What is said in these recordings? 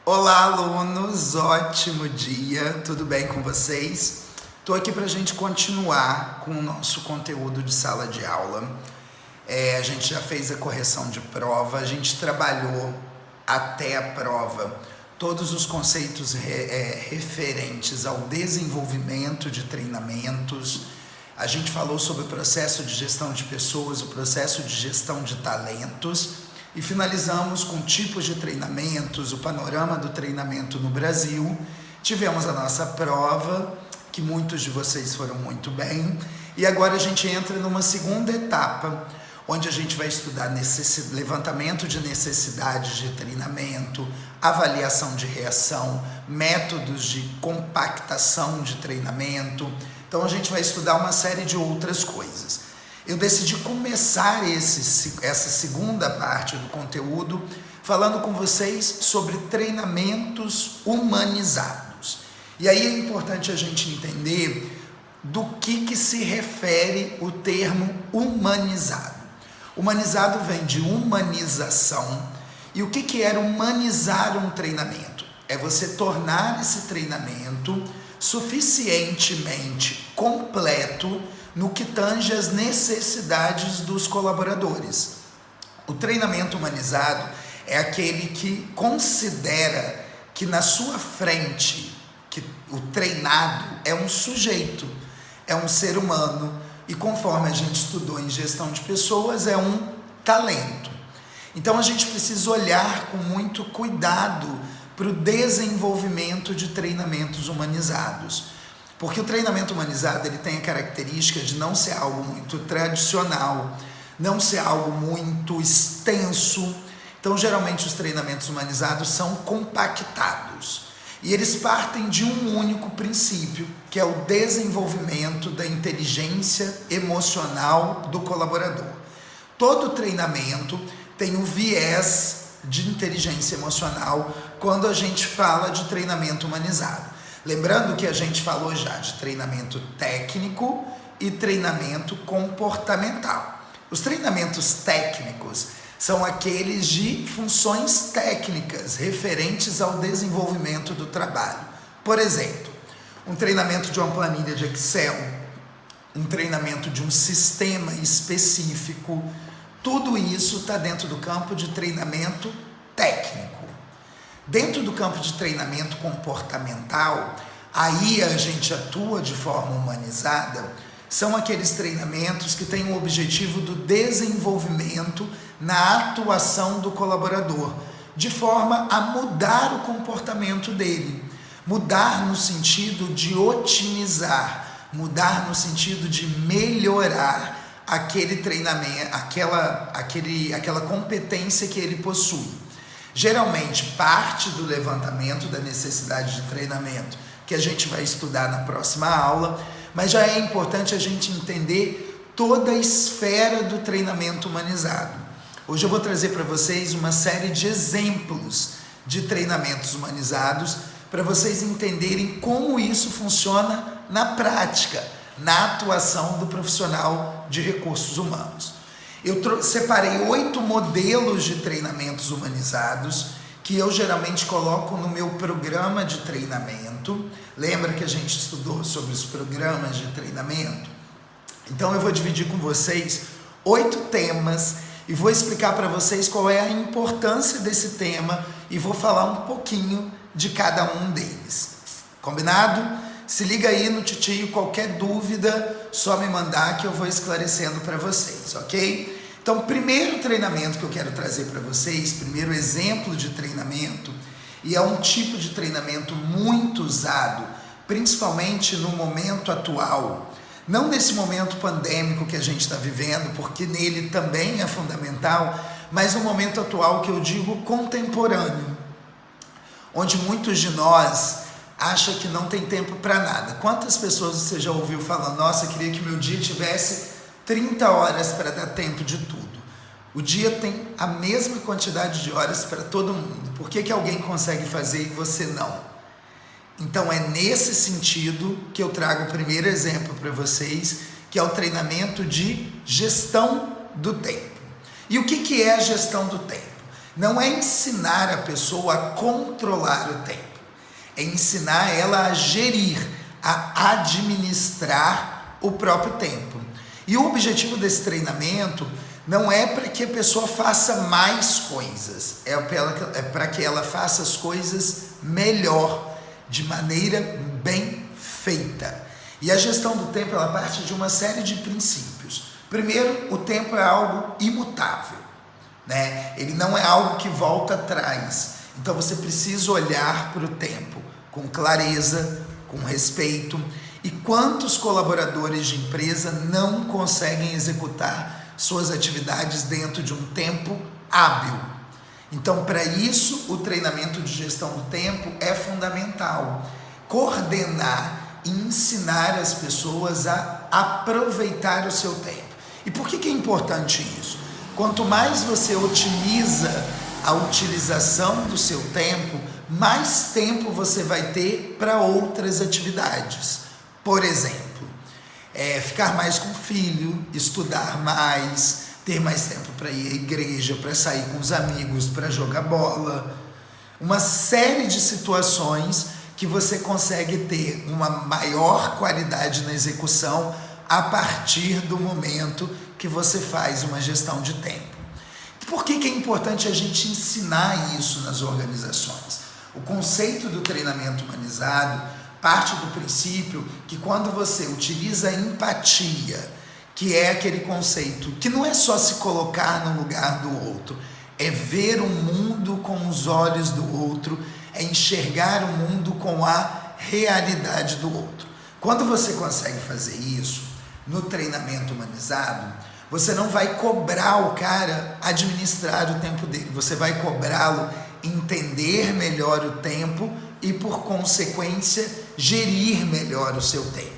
Olá, alunos! Ótimo dia! Tudo bem com vocês? Estou aqui para a gente continuar com o nosso conteúdo de sala de aula. A gente já fez a correção de prova, a gente trabalhou até a prova todos os conceitos referentes ao desenvolvimento de treinamentos. A gente falou sobre o processo de gestão de pessoas, o processo de gestão de talentos e finalizamos com tipos de treinamentos, o panorama do treinamento no Brasil. Tivemos a nossa prova, que muitos de vocês foram muito bem, e agora a gente entra numa segunda etapa, onde a gente vai estudar levantamento de necessidades de treinamento, avaliação de reação, métodos de compactação de treinamento. Então a gente vai estudar uma série de outras coisas. Eu decidi começar essa segunda parte do conteúdo falando com vocês sobre treinamentos humanizados. E aí é importante a gente entender do que se refere o termo humanizado. Humanizado vem de humanização. E o que é humanizar um treinamento? É você tornar esse treinamento suficientemente completo no que tange as necessidades dos colaboradores. O treinamento humanizado é aquele que considera que na sua frente, que o treinado é um sujeito, é um ser humano, e conforme a gente estudou em gestão de pessoas, é um talento. Então a gente precisa olhar com muito cuidado para o desenvolvimento de treinamentos humanizados. Porque o treinamento humanizado ele tem a característica de não ser algo muito tradicional, não ser algo muito extenso. Então, geralmente, os treinamentos humanizados são compactados. E eles partem de um único princípio, que é o desenvolvimento da inteligência emocional do colaborador. Todo treinamento tem um viés de inteligência emocional quando a gente fala de treinamento humanizado. Lembrando que a gente falou já de treinamento técnico e treinamento comportamental. Os treinamentos técnicos são aqueles de funções técnicas referentes ao desenvolvimento do trabalho. Por exemplo, um treinamento de uma planilha de Excel, um treinamento de um sistema específico, tudo isso está dentro do campo de treinamento técnico. Dentro do campo de treinamento comportamental, aí a gente atua de forma humanizada, são aqueles treinamentos que têm o objetivo do desenvolvimento na atuação do colaborador, de forma a mudar o comportamento dele, mudar no sentido de otimizar, mudar no sentido de melhorar aquele treinamento, aquela competência que ele possui. Geralmente, parte do levantamento da necessidade de treinamento que a gente vai estudar na próxima aula, mas já é importante a gente entender toda a esfera do treinamento humanizado. Hoje eu vou trazer para vocês uma série de exemplos de treinamentos humanizados para vocês entenderem como isso funciona na prática, na atuação do profissional de recursos humanos. Eu separei 8 modelos de treinamentos humanizados que eu geralmente coloco no meu programa de treinamento. Lembra que a gente estudou sobre os programas de treinamento? Então eu vou dividir com vocês 8 temas e vou explicar para vocês qual é a importância desse tema e vou falar um pouquinho de cada um deles. Combinado? Se liga aí no titio, qualquer dúvida, só me mandar que eu vou esclarecendo para vocês, ok? Então, primeiro treinamento que eu quero trazer para vocês, primeiro exemplo de treinamento, e é um tipo de treinamento muito usado, principalmente no momento atual, não nesse momento pandêmico que a gente está vivendo, porque nele também é fundamental, mas no momento atual que eu digo contemporâneo, onde muitos de nós acha que não tem tempo para nada. Quantas pessoas você já ouviu falando, nossa, eu queria que meu dia tivesse 30 horas para dar tempo de tudo. O dia tem a mesma quantidade de horas para todo mundo. Por que alguém consegue fazer e você não? Então é nesse sentido que eu trago o primeiro exemplo para vocês, que é o treinamento de gestão do tempo. E o que é a gestão do tempo? não é ensinar a pessoa a controlar o tempo, é ensinar ela a gerir, a administrar o próprio tempo. E o objetivo desse treinamento não é para que a pessoa faça mais coisas, é para que ela faça as coisas melhor, de maneira bem feita. E a gestão do tempo, ela parte de uma série de princípios. Primeiro, o tempo é algo imutável, né? Ele não é algo que volta atrás. Então você precisa olhar para o tempo com clareza, com respeito. E quantos colaboradores de empresa não conseguem executar suas atividades dentro de um tempo hábil? Então, para isso, o treinamento de gestão do tempo é fundamental. Coordenar e ensinar as pessoas a aproveitar o seu tempo. E por que é importante isso? Quanto mais você otimiza a utilização do seu tempo, mais tempo você vai ter para outras atividades. Por exemplo, ficar mais com o filho, estudar mais, ter mais tempo para ir à igreja, para sair com os amigos, para jogar bola. Uma série de situações que você consegue ter uma maior qualidade na execução a partir do momento que você faz uma gestão de tempo. Por que é importante a gente ensinar isso nas organizações? O conceito do treinamento humanizado parte do princípio que quando você utiliza a empatia, que é aquele conceito que não é só se colocar no lugar do outro, é ver o mundo com os olhos do outro, é enxergar o mundo com a realidade do outro. Quando você consegue fazer isso no treinamento humanizado, você não vai cobrar o cara administrar o tempo dele, você vai cobrá-lo entender melhor o tempo e, por consequência, gerir melhor o seu tempo.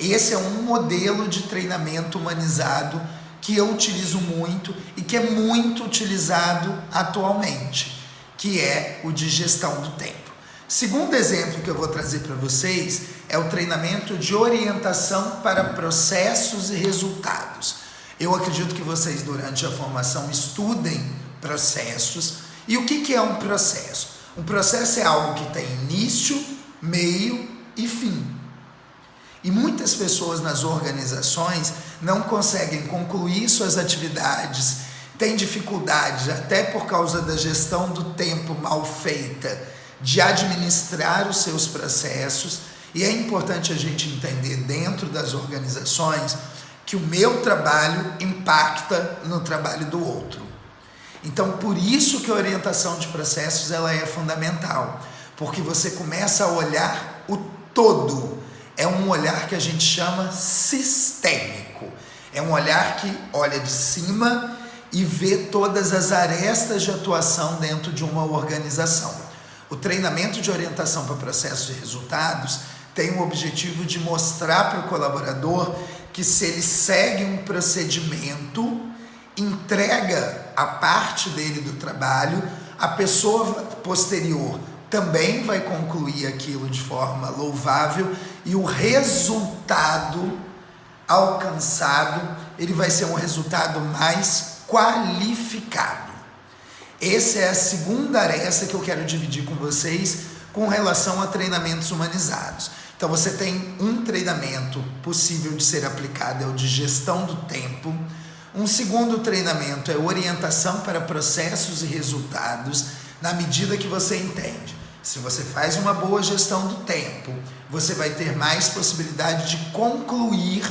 Esse é um modelo de treinamento humanizado que eu utilizo muito e que é muito utilizado atualmente, que é o de gestão do tempo. Segundo exemplo que eu vou trazer para vocês é o treinamento de orientação para processos e resultados. Eu acredito que vocês, durante a formação, estudem processos. E o que é um processo? Um processo é algo que tem início, meio e fim. E muitas pessoas nas organizações não conseguem concluir suas atividades, têm dificuldade, até por causa da gestão do tempo mal feita, de administrar os seus processos. E é importante a gente entender dentro das organizações que o meu trabalho impacta no trabalho do outro. Então, por isso que a orientação de processos ela é fundamental, porque você começa a olhar o todo. É um olhar que a gente chama sistêmico. É um olhar que olha de cima e vê todas as arestas de atuação dentro de uma organização. O treinamento de orientação para processos e resultados tem o objetivo de mostrar para o colaborador que, se ele segue um procedimento, entrega a parte dele do trabalho, a pessoa posterior também vai concluir aquilo de forma louvável e o resultado alcançado, ele vai ser um resultado mais qualificado. Essa é a segunda aresta que eu quero dividir com vocês com relação a treinamentos humanizados. Então você tem um treinamento possível de ser aplicado, é o de gestão do tempo. Um segundo treinamento é orientação para processos e resultados, na medida que você entende. Se você faz uma boa gestão do tempo, você vai ter mais possibilidade de concluir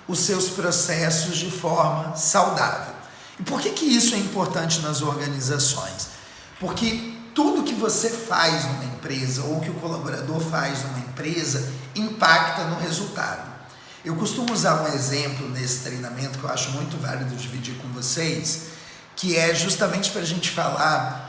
os seus processos de forma saudável. E por que isso é importante nas organizações? Porque tudo que você faz numa empresa ou que o colaborador faz numa empresa impacta no resultado. Eu costumo usar um exemplo nesse treinamento que eu acho muito válido dividir com vocês, que é justamente para a gente falar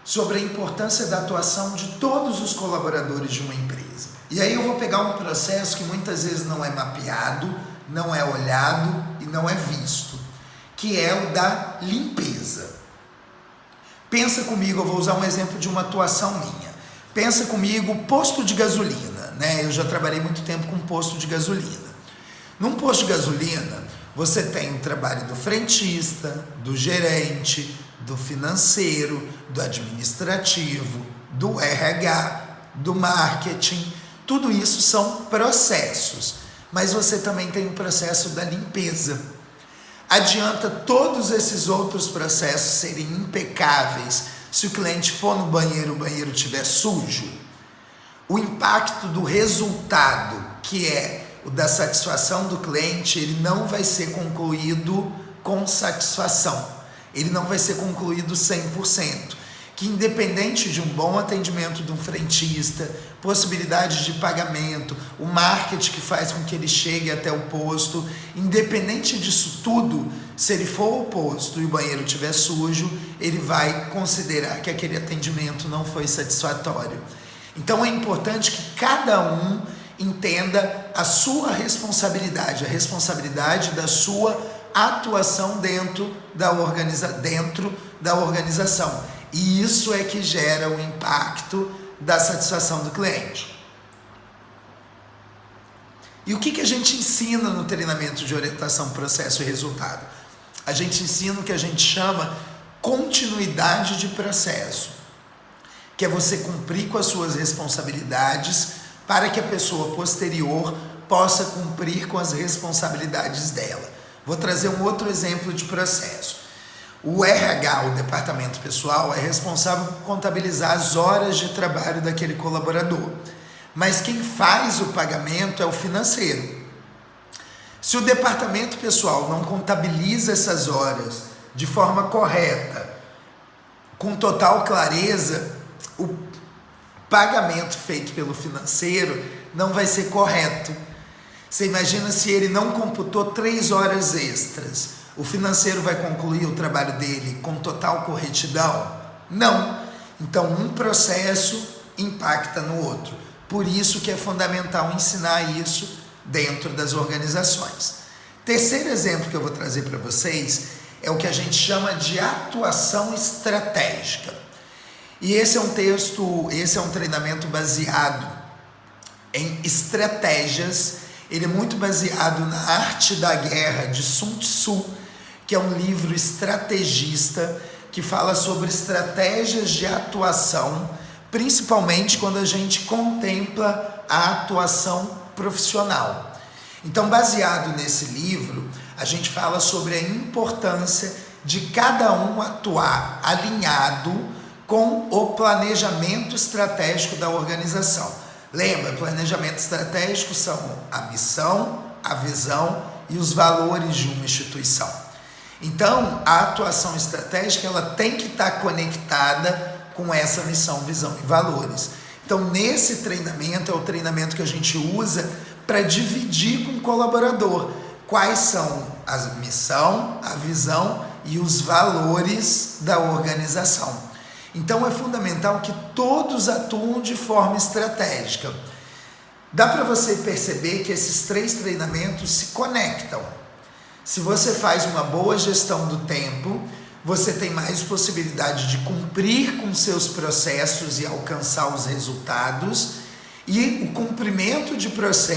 sobre a importância da atuação de todos os colaboradores de uma empresa. E aí eu vou pegar um processo que muitas vezes não é mapeado, não é olhado e não é visto, que é o da limpeza. Pensa comigo, eu vou usar um exemplo de uma atuação minha. Pensa comigo, posto de gasolina, né? Eu já trabalhei muito tempo com posto de gasolina. Num posto de gasolina, você tem o trabalho do frentista, do gerente, do financeiro, do administrativo, do RH, do marketing. Tudo isso são processos, mas você também tem o processo da limpeza. Adianta todos esses outros processos serem impecáveis se o cliente for no banheiro, o banheiro estiver sujo? O impacto do resultado, que é o da satisfação do cliente, ele não vai ser concluído com satisfação. Ele não vai ser concluído 100%. Que independente de um bom atendimento de um frentista, possibilidade de pagamento, o marketing que faz com que ele chegue até o posto, independente disso tudo, se ele for ao posto e o banheiro estiver sujo, ele vai considerar que aquele atendimento não foi satisfatório. Então é importante que cada um entenda a sua responsabilidade, a responsabilidade da sua atuação dentro da organização. E isso é que gera o impacto da satisfação do cliente. E o que a gente ensina no treinamento de orientação, processo e resultado? A gente ensina o que a gente chama continuidade de processo, que é você cumprir com as suas responsabilidades para que a pessoa posterior possa cumprir com as responsabilidades dela. Vou trazer um outro exemplo de processo. O RH, o departamento pessoal, é responsável por contabilizar as horas de trabalho daquele colaborador. Mas quem faz o pagamento é o financeiro. Se o departamento pessoal não contabiliza essas horas de forma correta, com total clareza, o pagamento feito pelo financeiro não vai ser correto. Você imagina se ele não computou 3 horas extras. O financeiro vai concluir o trabalho dele com total corretidão? Não. Então, um processo impacta no outro. Por isso que é fundamental ensinar isso dentro das organizações. Terceiro exemplo que eu vou trazer para vocês é o que a gente chama de atuação estratégica. E esse é um treinamento baseado em estratégias. Ele é muito baseado na Arte da Guerra de Sun Tzu, que é um livro estrategista que fala sobre estratégias de atuação, principalmente quando a gente contempla a atuação profissional. Então, baseado nesse livro, a gente fala sobre a importância de cada um atuar alinhado com o planejamento estratégico da organização. Lembra, planejamento estratégico são a missão, a visão e os valores de uma instituição. Então, a atuação estratégica ela tem que estar conectada com essa missão, visão e valores. Então, nesse treinamento, é o treinamento que a gente usa para dividir com o colaborador quais são a missão, a visão e os valores da organização. Então, é fundamental que todos atuem de forma estratégica. Dá para você perceber que esses 3 treinamentos se conectam. Se você faz uma boa gestão do tempo, você tem mais possibilidade de cumprir com seus processos e alcançar os resultados. E o cumprimento de processos